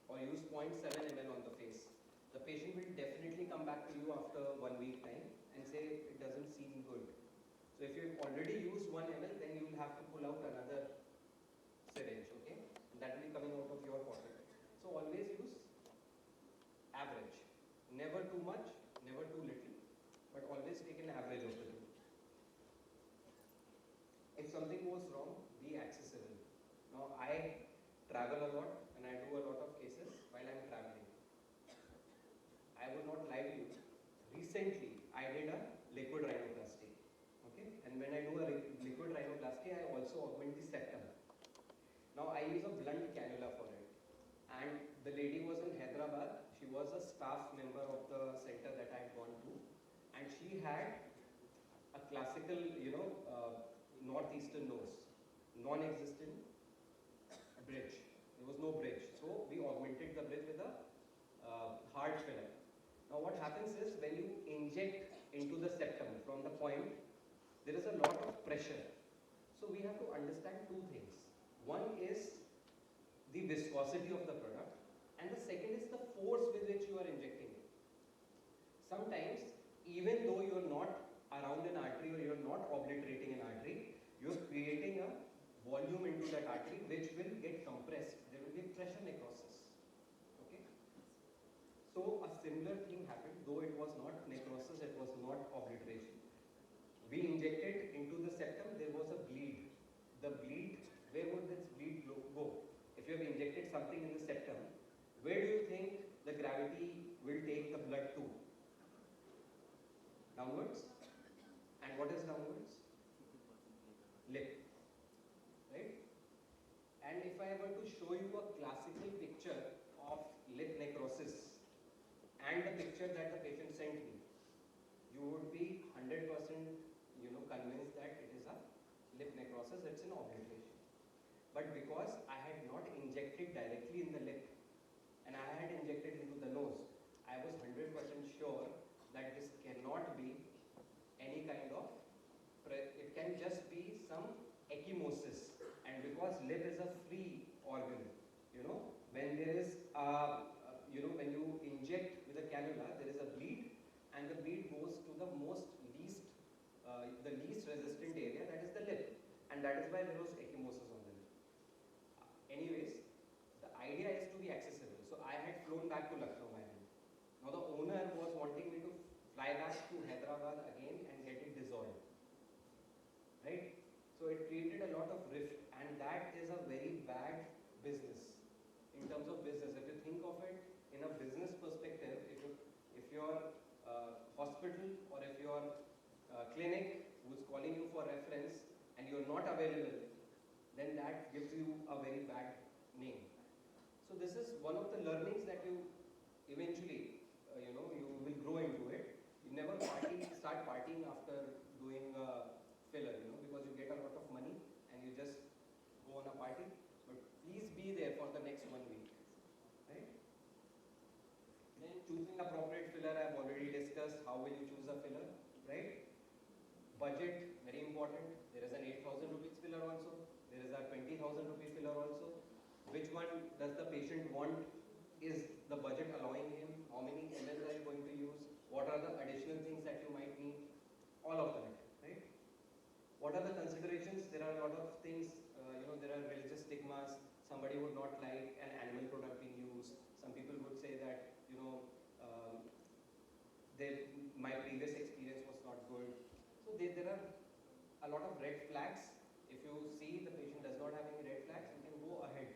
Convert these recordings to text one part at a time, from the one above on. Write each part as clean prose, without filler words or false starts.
or use 0.7 ml on the face, the patient will definitely come back to you after 1 week time and say it doesn't seem good. So if you've already used 1 ml, then you will have to pull out another syringe, okay? That will be coming out of your pocket. So always use average. Never too much, never too little, but always take an average of the two. If something goes wrong, be accessible. Now I travel a lot and I do a lot of cases while I'm traveling. I would not lie to you. Recently, I did a liquid rhinoplasty. Okay? And when I do a liquid rhinoplasty, I also augment the septum. Now I use a blunt cannula for it. And the lady was in Hyderabad. She was a staff member of the center that I had gone to. And she had a classical, northeastern nose, non-existent bridge. There was no bridge. So we augmented the bridge with a hard filler. Now what happens is when you inject into the septum from the point, there is a lot of pressure. So we have to understand two things. One is the viscosity of the product, and the second is the force with which you are injecting it. Sometimes, even though you are not around an artery or you are not obliterating an artery, you are creating a volume into that artery which will get compressed. There will be pressure necrosis. Okay? So a similar thing happened, though it was not necrosis, it was not obliteration. We injected into the septum, there was a bleed. The bleed, where would this bleed go? If you have injected something in the septum, where do you think the gravity will take the blood to? Downwards? And what is downwards? Lip. Right? And if I were to show you a classical picture of lip necrosis and the picture that the patient sent me, you would be 100% convinced that it is a lip necrosis, it's an obliteration. But because I had not injected directly in the lip and I had injected into the nose, I was 100% sure that this cannot be any kind of, it can just be some ecchymosis. And because lip is a free organ, when there is, when you inject with a cannula, there is a bleed, and the bleed goes to the least resistant area, that is the lip. And that is why there was ecchymosis on the lip. Anyways, the idea is to be accessible. So I had flown back to Lucknow by then. Now the owner was wanting me to fly back to Hyderabad again and get it dissolved. Right? So it created a lot of rift, and that is a very bad business. In terms of business, if you think of it in a business perspective, if your hospital or if your clinic who is calling you for reference and you are not available, then that gives you a very bad name. So this is one of the learnings that you eventually, you will grow into it. You never start partying after doing a filler, because you get a lot of money and you just go on a party. But please be there for the next 1 week, right? Then choosing appropriate filler, I have already discussed. How will you choose a filler, right? Budget, very important. There is an 8,000 rupees filler also. There is a 20,000 rupee filler also. Which one does the patient want? Is the budget allowing him? How many ml are you going to use? What are the additional things that you might need? All of that, right? What are the considerations? There are a lot of things, there are religious stigmas. Somebody would not like an animal product being used. Some people would say that, my previous experience was not good. So there are a lot of red flags. If you see the patient does not have any red flags, you can go ahead.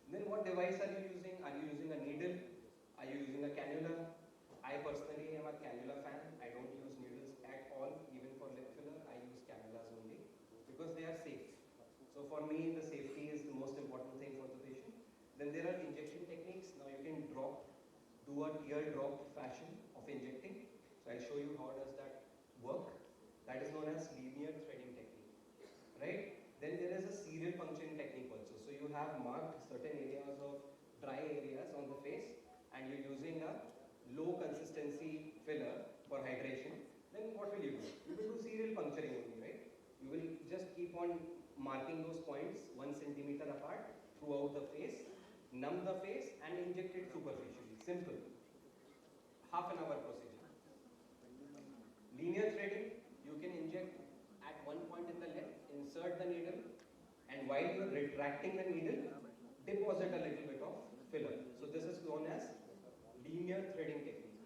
And then what device are you using? Are you using a needle? Are you using a cannula? I personally am a cannula fan. I don't use needles at all, even for lip filler. I use cannulas only because they are safe. So for me, the safety is the most important thing for the patient. Then there are injection techniques. Now you can do a teardrop fashion of injecting. So I'll show you how does that work. That is known as linear threading technique, right? Then there is a serial puncturing technique also. So you have marked certain areas of dry areas on the face and you're using a low consistency filler for hydration. Then what will you do? You will do serial puncturing only, right? You will just keep on marking those points 1 centimeter apart throughout the face. numb the face and inject it superficially. Simple. Half an hour procedure. Linear threading, you can inject at one point in the leg, insert the needle, and while you are retracting the needle, deposit a little bit of filler. So this is known as linear threading technique.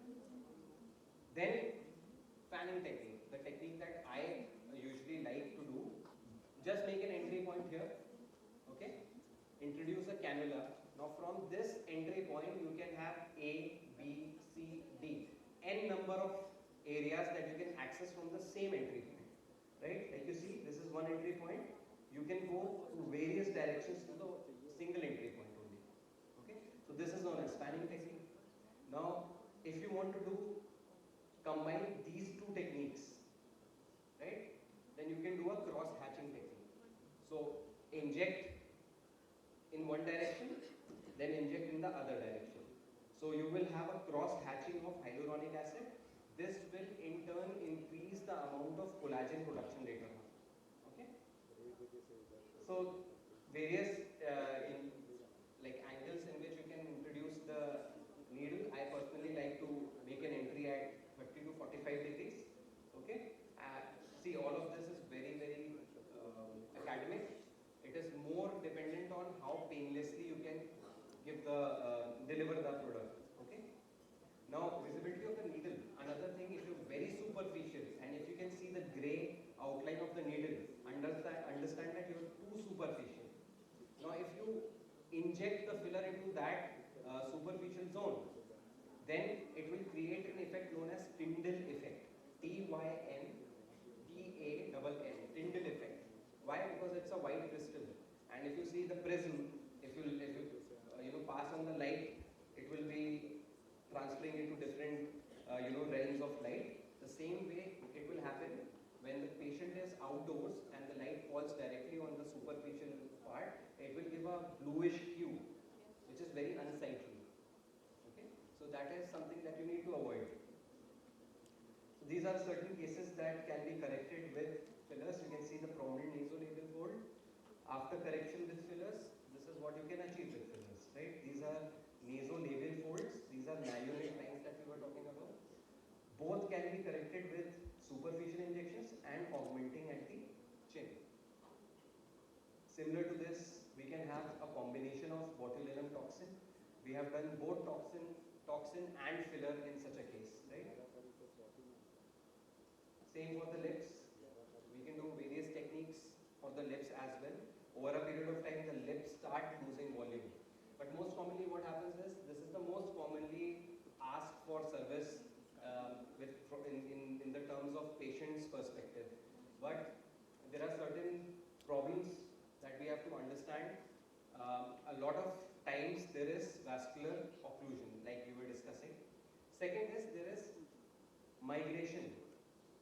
Then fanning technique, the technique that I usually like to do. Just make an entry point here, okay? Introduce a cannula. Now from this entry point, you can have A, B, C, D. N number of areas that you can access from the same entry point, right? Like you see, this is one entry point. You can go to various directions to the single entry point only, okay? So this is known as fanning technique. Now, if you want to combine these two techniques, right, then you can do a cross-hatching technique. So inject in one direction, then inject in the other direction. So you will have a cross-hatching of hyaluronic acid. This will in turn increase the amount of collagen production later on. Okay. So various angles in which you can introduce the needle. I personally like to make an entry at 30 to 45 degrees. Okay. See, all of this is very, very academic. It is more dependent on how painlessly you can give the deliver the product. Okay. Now, visibility of the needle. Another thing, if you're very superficial and if you can see the gray outline of the needle, understand that you're too superficial. Now, if you inject the filler into that superficial zone, then it will create an effect known as Tyndall effect. T-Y-N-D-A-N-N, Tyndall effect. Why? Because it's a white crystal, and if you see the prism, if you pass on the light, it will be transferring into different realms of light. The same way it will happen when the patient is outdoors and the light falls directly on the superficial part. It will give a bluish hue, which is very unsightly. Okay, so that is something that you need to avoid. So these are certain cases that can be corrected with fillers. You can see the prominent nasolabial fold. After correction with fillers, this is what you can achieve with fillers, right? These are nasolabial folds. These are malleolate lines that we were talking about. Both can be corrected with superficial injections and augmenting at the chin. Similar to this, we can have a combination of botulinum toxin. We have done both toxin and filler in such a case, right? Same for the lips. We can do various techniques for the lips as well. Over a period of time, the lips start losing volume. But most commonly what happens is, this is the most commonly asked for service in the terms of patient's perspective. But there are certain problems that we have to understand. A lot of times there is vascular occlusion, like we were discussing. Second is there is migration.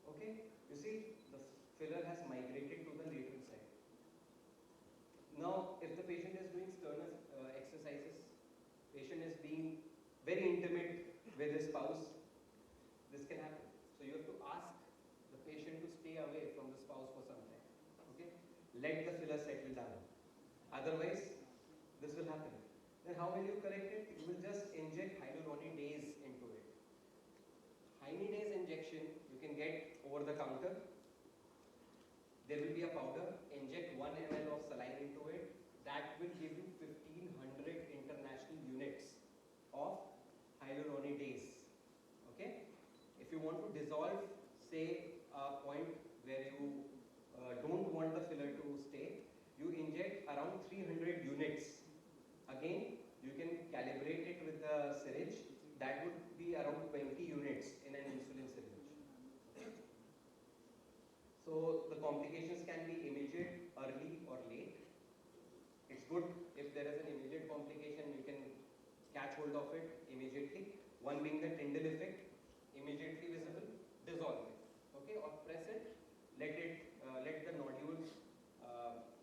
Okay, you see the filler has migrated to the lateral side. Now, if the patient is doing sternal exercises, patient is being very intimate with his spouse, this can happen. So you have to ask the patient to stay away from the spouse for some time. Okay, let the filler settle down. Otherwise, this will happen. Then how will you correct it? You will just inject hyaluronidase into it. Hyaluronidase injection you can get over the counter. There will be a powder. Inject 1 ml of saline into it. That will give you 1500 international units of hyaluronidase. Okay. If you want to dissolve, say, a point where you don't want the filler to stay, you inject around 300 units. Again, you can calibrate it with the syringe. That would be around 20 units in an insulin syringe. Okay. So the complications can be immediate, early or late. It's good if there is an immediate complication, you can catch hold of it immediately. One being the Tyndall effect, immediately visible, dissolve it. Okay, or press it, let the nodules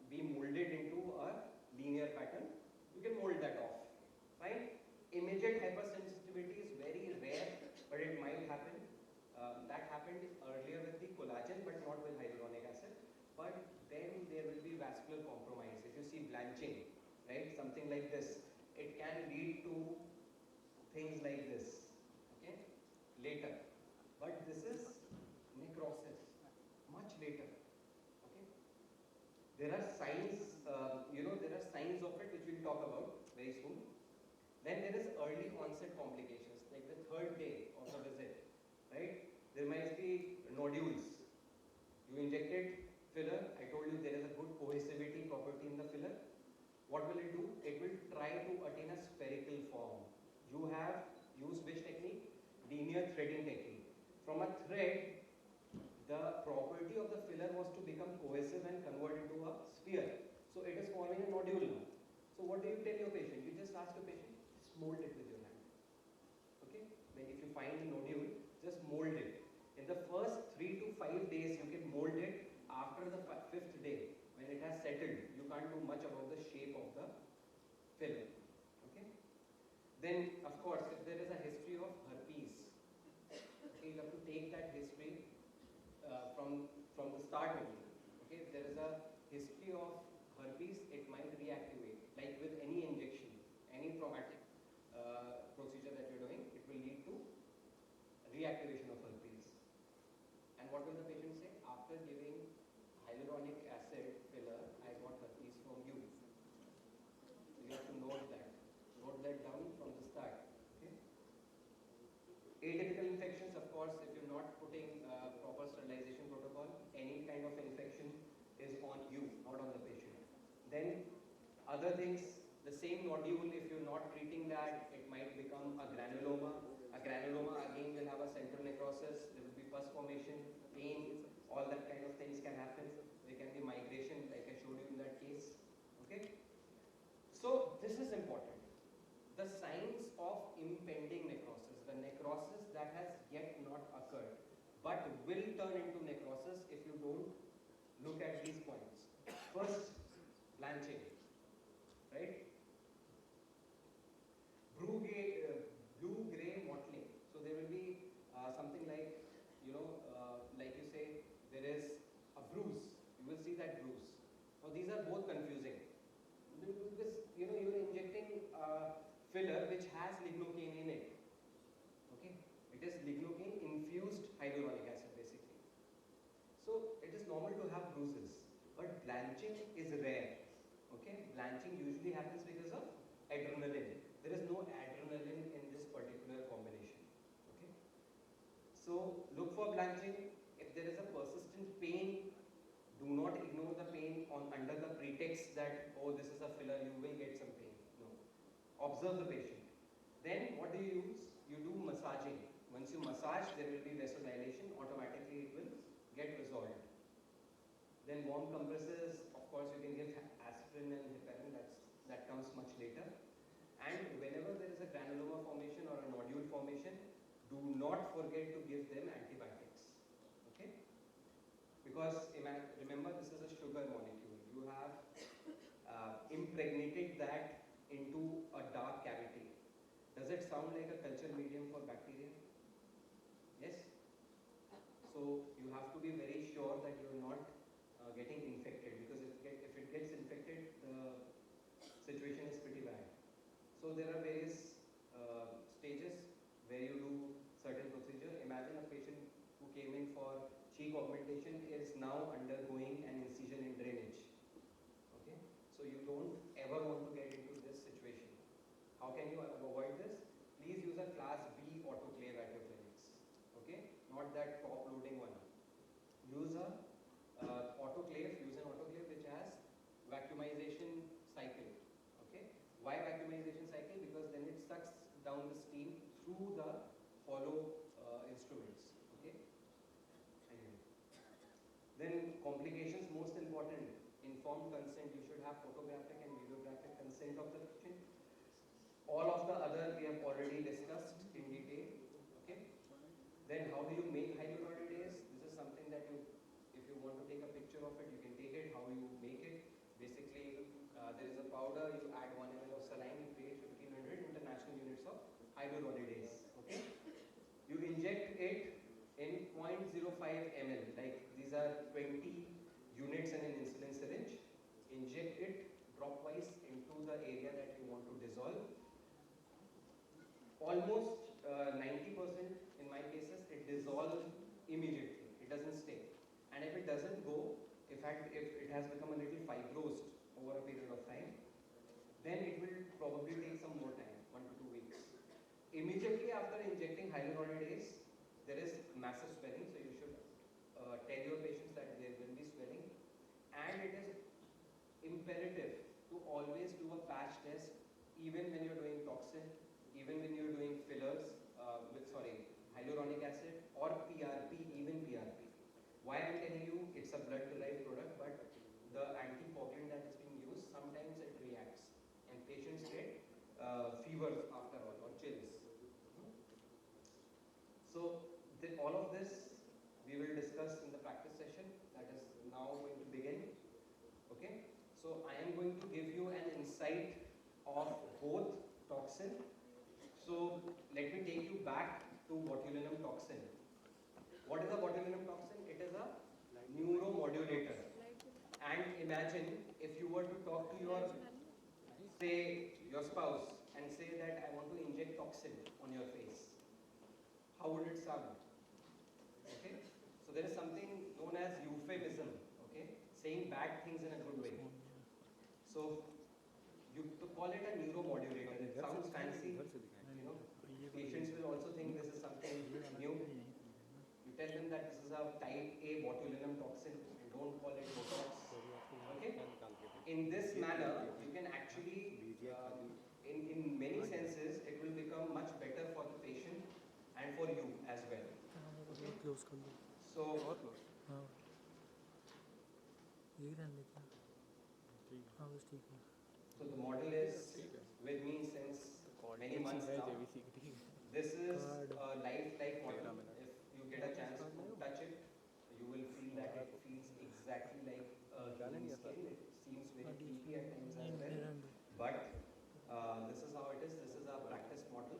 be molded into a linear pattern. You can mold that off. Fine. Immediate hypersensitivity is very rare, but it might happen. That happened earlier with the collagen, but not with hyaluronic acid. But then there will be vascular compromise. If you see blanching, right, something like this, it lead to things like this, okay, later. But this is necrosis, much later, okay. There are signs, there are signs of it which we'll talk about very soon. Then there is early onset complications, like the third day of the visit, right? There might be nodules. You injected filler, I told you there is a good cohesivity property in the filler. What will it do? It will try to attain a spherical form. You have used which technique? Linear threading technique. From a thread, the property of the filler was to become cohesive and convert into a sphere. So it is forming a nodule now. So what do you tell your patient? You just ask your patient, just mold it with your hand. Okay? Then if you find a nodule, just mold it. In the first 3 to 5 days, you can mold it. After the 5th day, when it has settled, you can't do much about the shape of the filler. Okay? Then, of course, if there is a history of herpes, okay, you have to take that history from the start only. Okay? If there is a history of herpes, it might reactivate. Like with any injection, any traumatic procedure that you're doing, it will lead to reactivation of herpes. And what will the patient say? After giving hyaluronic acid filler, I got herpes from you. So you have to note that. Note that down from the start. Okay? Atypical infections, of course, if you're not putting proper sterilization protocol, any kind of infection is on you, not on the patient. Then other things, the same nodule, if you're not treating that, it might become a granuloma. A granuloma again will have a central necrosis, there will be pus formation, pain, all that kind of things can happen. There can be migration, like I showed you in that case. Okay? So this is important. The signs of impending necrosis, the necrosis that has yet not occurred, but will turn into necrosis if you don't look at these points. First, blanching, right? Blue-gray mottling. So there will be something like, like you say, there is a bruise. You will see that bruise. Now these are both confusing. Because, you are injecting filler which has lignocaine in it. Okay? It is lignocaine infused hyaluronic acid basically. So it is normal to have bruises. But blanching is rare. Okay? Blanching usually happens because of adrenaline. There is no adrenaline in this particular combination. Okay? So look for blanching. If there is a persistent pain, do not ignore the pain under the pretext that, oh, this is a filler, you will get some pain. No. Observe the patient. Then what do you use? You do massaging. Once you massage, there will be vasodilation. Automatically it will get resolved. Then warm compresses, of course you can give aspirin and heparin, that comes much later. And whenever there is a granuloma formation or a nodule formation, do not forget to give them antibiotics. Okay? Because remember, this is a sugar molecule. You have impregnated that into a dark cavity. Does it sound like a culture medium for bacteria? Yes? So you have to be very sure that you are not getting infected, because if it gets infected, the situation is pretty bad. So there are various stages where you do certain procedure. Imagine a patient who came in for cheek augmentation is now undergoing an incision in drainage. Okay? So you don't ever want to get into this situation. How can you avoid this? Please use a class B autoclave at your clinics. Okay? Not that top loading one. Use a autoclave, use an autoclave which has vacuumization cycle. Okay? Why vacuumization cycle? Because then it sucks down the steam through the hollow instruments. Okay? Anyway. Then complications, most important, informed consent. You should have photographic and videographic consent of the patient. All of the other we have already discussed in detail. Okay? Then how do you make hyaluronidase? This is something that if you want to take a picture of it, you can take it. How you make it? Basically, there is a powder, you add 1 ml of saline, you create 1500 international units of hyaluronidase. Okay? You inject it in 0.05 ml, like these are 20 units in an insulin syringe. Inject it dropwise into the area that you want to dissolve. almost 90% in my cases, it dissolves immediately. It doesn't stay. And if it doesn't go, if it has become a little fibrosed over a period of time, then it will probably take some more time, 1 to 2 weeks. Immediately after injecting hyaluronidase, there is massive swelling, so you should tell your patients that there will be swelling. And it is imperative to always do a patch test, even when you're doing toxin, even when you're doing fillers hyaluronic acid or PRP, even PRP. Why I'm telling you it's a blood-derived product, but the anticoagulant that is being used, sometimes it reacts, and patients get fevers after all, or chills. So all of this we will discuss in the practice session that is now going to begin. Okay, so I am going to give you an insight of both toxin. So let me take you back to botulinum toxin. What is a botulinum toxin? It is a neuromodulator. And imagine if you were to talk to your, say, your spouse and say that I want to inject toxin on your face. How would it sound? Okay? So there is something known as euphemism, okay? Saying bad things in a good way. So you to call it a neuromodulator, it sounds fancy, you know. Patients will also think this is something new. You tell them that this is a type A botulinum toxin and don't call it Botox. Okay? In this manner, you can actually, in many senses, it will become much better for the patient and for you as well. Okay? So the model is with me since many months now. This is a lifelike model. If you get a chance to touch it, you will feel that it feels exactly like human skin. It seems very creepy at times as well. But this is how it is. This is our practice model.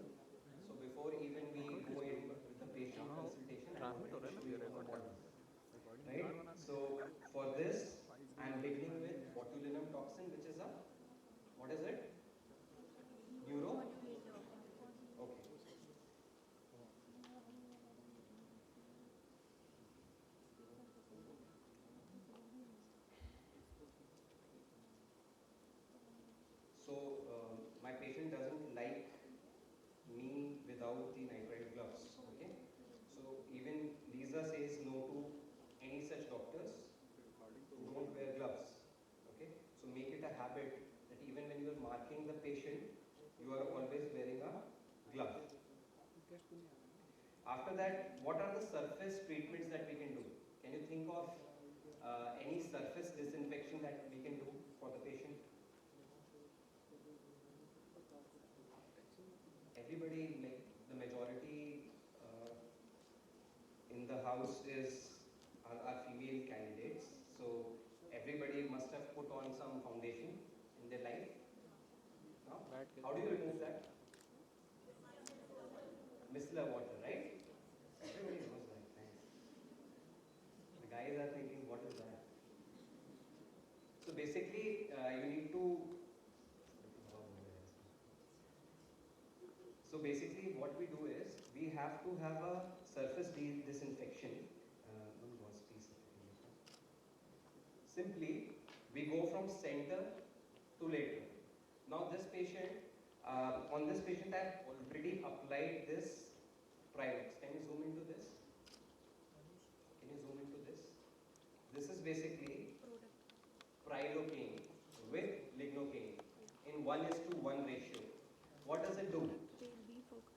So before even we go in with the patient consultation, I'm going to show you the model. Right? So for this, I'm beginning with botulinum toxin, which is a, what is it? Neuro? Okay. So my patient doesn't like me without the nitrile gloves. Okay. So even Lisa says no to any such doctors who don't wear gloves. Okay. So make it a habit that even when you are marking the patient, you are always wearing a glove. After that, what are the surface treatments that we can do? Can you think of any surface disinfection that we can do for the patient? Everybody, like the majority in the house are female candidates. So everybody must have put on some foundation in their life. No? How do you remove that? Micellar water, right? Everybody knows that. Nice. The guys are thinking, what is that? So basically, you need to. So basically, what we do is we have to have a surface disinfection. Simply, we go from center to lateral. Now, this patient, on this patient, I have already applied this Prilox. Can you zoom into this? Can you zoom into this? This is basically Prilocaine with lignocaine in 1:1 ratio. What does it do?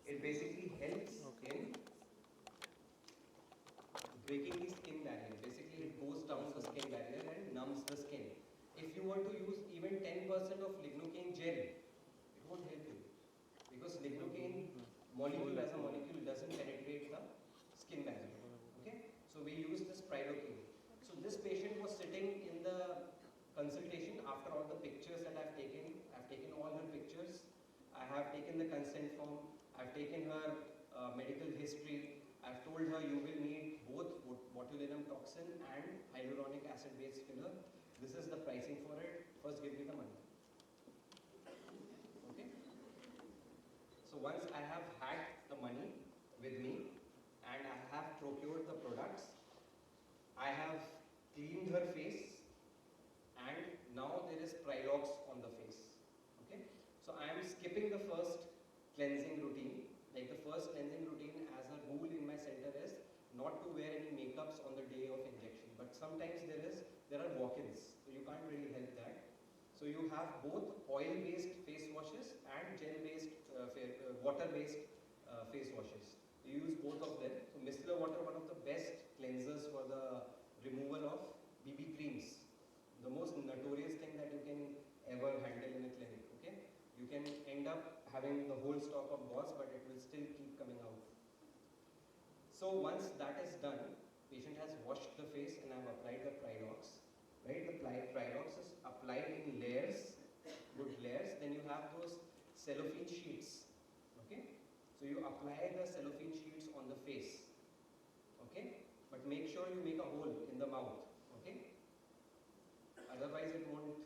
It basically helps in breaking the skin barrier. Basically, it goes down the skin barrier and numbs the skin. If you were to use even 10% of lignocaine gel, it won't help you. Because lignocaine molecule as a molecule doesn't penetrate the skin barrier. Okay? So we use this Prilocaine. So this patient was sitting in the consultation after all the pictures that I've taken. I've taken all her pictures. I have taken the consent form. I've taken her medical history. I've told her you will need both botulinum toxin and hyaluronic acid based filler. This is the pricing for it. First give me the money. Okay? So So once I have had the money with me and I have procured the products, I have cleaned her face and now there is Prilox on the face. Okay? So I am skipping the first cleansing routine. Like the first cleansing routine as a rule in my center is not to wear any makeups on the day of injection. But sometimes there are walk-ins, so you can't really help that. So you have both oil-based face washes and gel-based, water-based face washes. You use both of them. So micellar water, one of the best cleansers for the removal of BB creams. The most notorious thing that you can ever handle in a clinic. Okay, you can end up having the whole stock of gauze, but it will still keep coming out. So once that is done, patient has washed the face and I have applied the Prilox. Right, the Prilox is applied in layers, good layers. Then you have those cellophane sheets. Okay, so you apply the cellophane sheets on the face. Okay, but make sure you make a hole in the mouth. Okay, otherwise it won't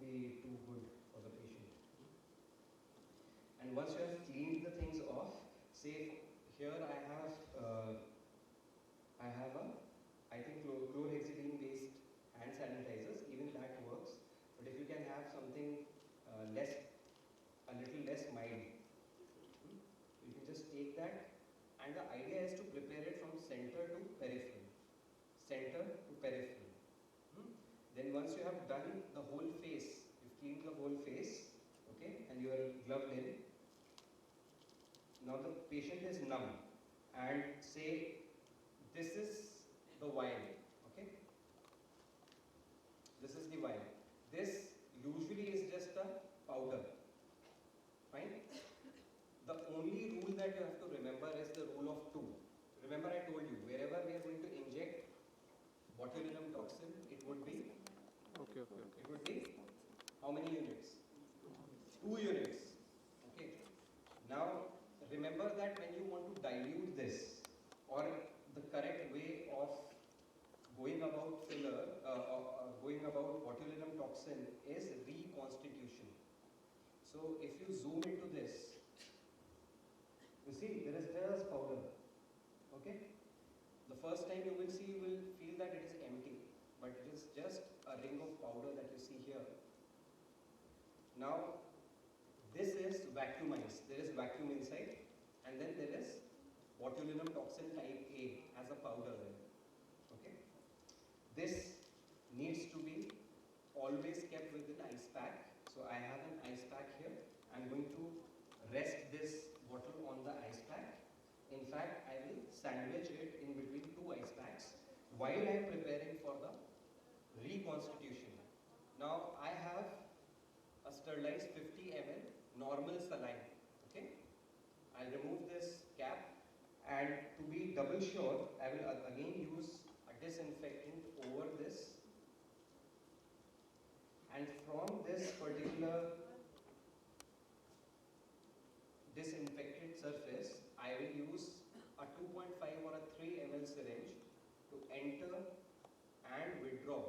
be too good for the patient. And once you have cleaned the things off, say here I have I think chlorhexidine based hand sanitizers, even that works. But if you can have something a little less mild, you can just take that, and the idea is to prepare it from center to peripheral. Center to peripheral. Then once you have done the whole face, you've cleaned the whole face, okay, and you are gloved in. Now the patient is numb, and say this is the vial, okay? This is the vial. This usually is just a powder, fine? The only rule that you have to remember is the rule of 2. Remember I told you, wherever we are going to inject botulinum toxin, it would be, it would be how many units? 2 units, okay? Now, remember that when you want to dilute this, or the correct way of going about filler, going about botulinum toxin is reconstitution. So if you zoom into this, you see there is just powder. Okay? The first time you will see, you will feel that it is empty, but it is just a ring of powder that you see here. Now, this is vacuumized. There is vacuum inside, and then there is botulinum toxin type A as a powder there. Okay? This needs to be always kept within ice pack. So I have an ice pack here. I'm going to rest this bottle on the ice pack. In fact, I will sandwich it in between 2 ice packs while I am preparing for the reconstitution. Now I have a sterilized 50 ml normal saline. Okay? I'll remove this cap, and to be double sure, I will again use a disinfectant over this, and from this particular disinfected surface, I will use a 2.5 or a 3 ml syringe to enter and withdraw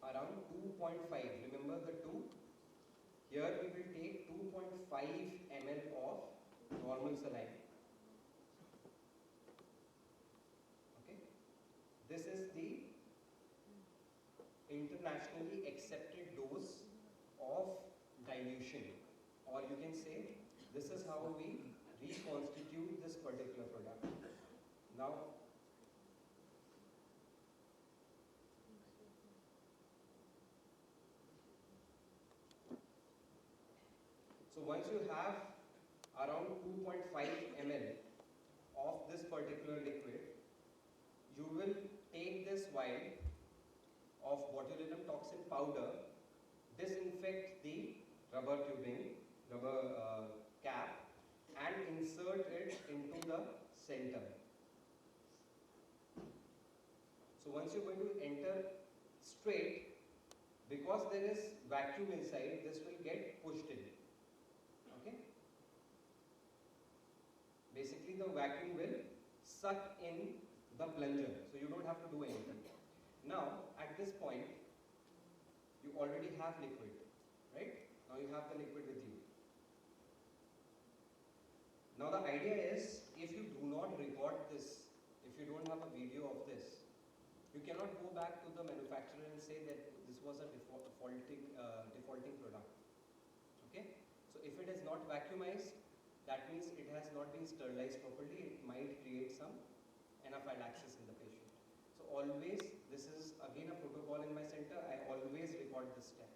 around 2.5. Remember the 2? Here we will take 2.5 ml of normal saline. Okay? This is the internationally accepted dose of dilution, or you can say this is how we reconstitute this particular product. Now, so once you have around 2.5 ml of this particular liquid, you will take this vial of botulinum toxin powder, disinfect the rubber tubing, cap, and insert it into the center. So once you're going to enter straight, because there is vacuum inside, this will get pushed in. Okay? Basically the vacuum will suck in the plunger, so you don't have to do anything. Now, at this point, you already have liquid. right? Now you have the liquid with you. Now the idea is, if you do not record this, if you don't have a video of this, you cannot go back to the manufacturer and say that this was a defaulting product. Okay? So if it is not vacuumized, that means it has not been sterilized properly. It might create some anaphylaxis in the patient. So always, this is again a protocol in my center, I always record this step.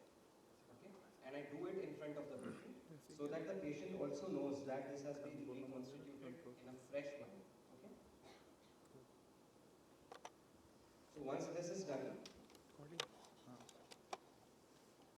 Okay? And I do it in front of the patient, so that the patient also knows that this has been reconstituted in a fresh manner. Okay? So once this is done,